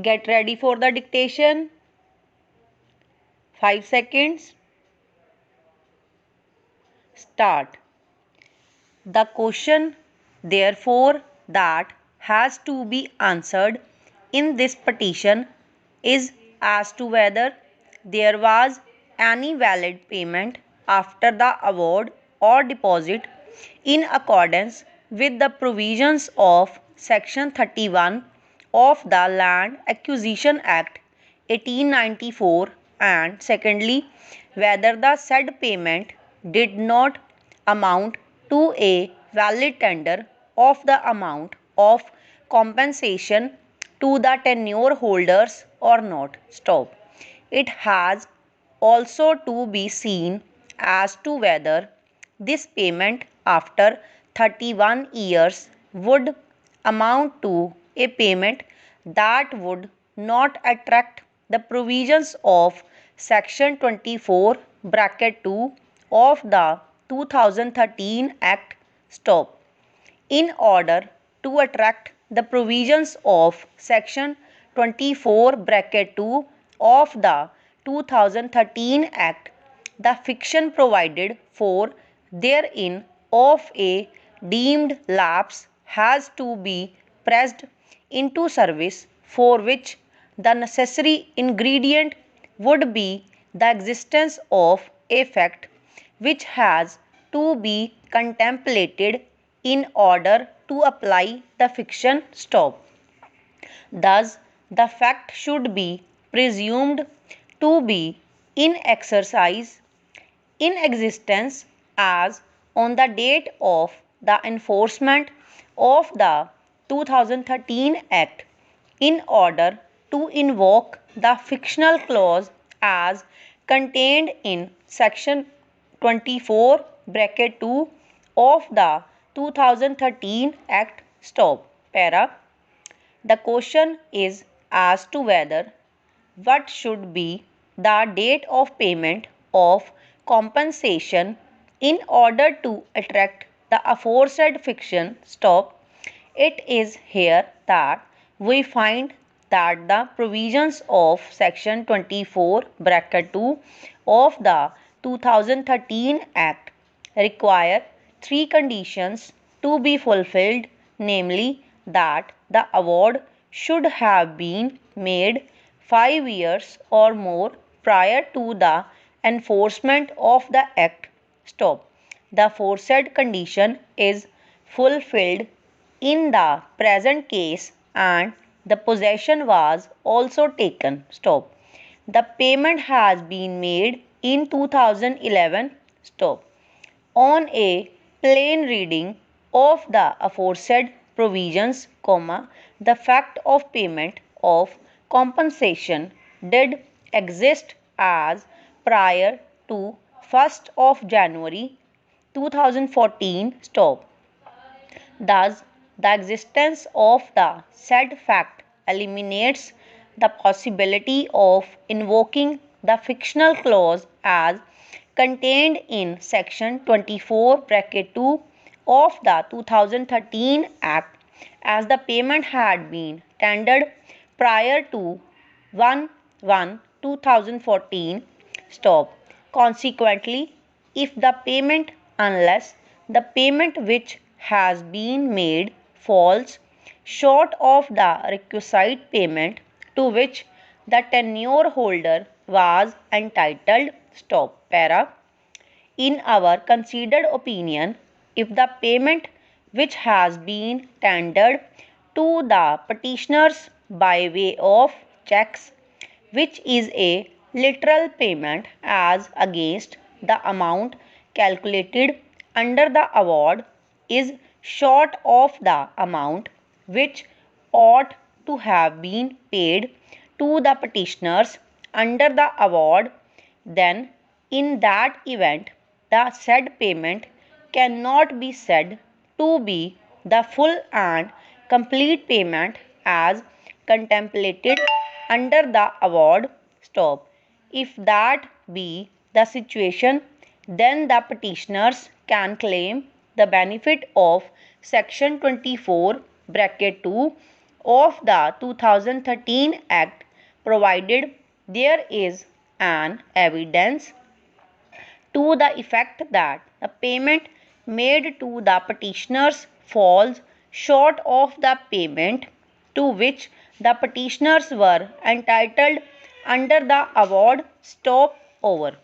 Get ready for the dictation. 5 seconds. Start. The question, therefore, that has to be answered in this petition is as to whether there was any valid payment after the award or deposit in accordance with the provisions of Section 31 of the Land Acquisition Act 1894, and secondly, whether the said payment did not amount to a valid tender of the amount of compensation to the tenure holders or not. Stop. It has also to be seen as to whether this payment after 31 years would amount to a payment that would not attract the provisions of section 24 bracket 2 of the 2013 Act. Stop. In order to attract the provisions of section 24 bracket 2 of the 2013 Act, the fiction provided for therein of a deemed lapse has to be pressed into service, for which the necessary ingredient would be the existence of a fact which has to be contemplated in order to apply the fiction. Stop. Thus, the fact should be presumed to be in exercise, in existence as on the date of the enforcement of the 2013 Act, in order to invoke the fictional clause as contained in section 24 bracket 2 of the 2013 Act. Stop. Para. The question is as to whether what should be the date of payment of compensation in order to attract the aforesaid fiction. Stop. It is here that we find that the provisions of section 24 bracket 2 of the 2013 Act require three conditions to be fulfilled, namely that the award should have been made 5 years or more prior to the enforcement of the Act. Stop. The aforesaid condition is fulfilled in the present case and the possession was also taken. Stop. The payment has been made in 2011. Stop. On a plain reading of the aforesaid provisions, the fact of payment of compensation did exist as prior to 1st of January 2014. Stop. Thus, the existence of the said fact eliminates the possibility of invoking the fictional clause as contained in section 24 bracket 2 of the 2013 Act, as the payment had been tendered prior to 1/1/2014. Stop. Consequently, if the payment, unless the payment which has been made falls short of the requisite payment to which the tenure holder was entitled. Stop. Para. In our considered opinion, if the payment which has been tendered to the petitioners by way of checks, which is a literal payment as against the amount calculated under the award, is short of the amount which ought to have been paid to the petitioners under the award, then in that event the said payment cannot be said to be the full and complete payment as contemplated under the award. Stop. If that be the situation, then the petitioners can claim the benefit of section 24 bracket 2 of the 2013 Act provided there is an evidence to the effect that the payment made to the petitioners falls short of the payment to which the petitioners were entitled under the award stop over.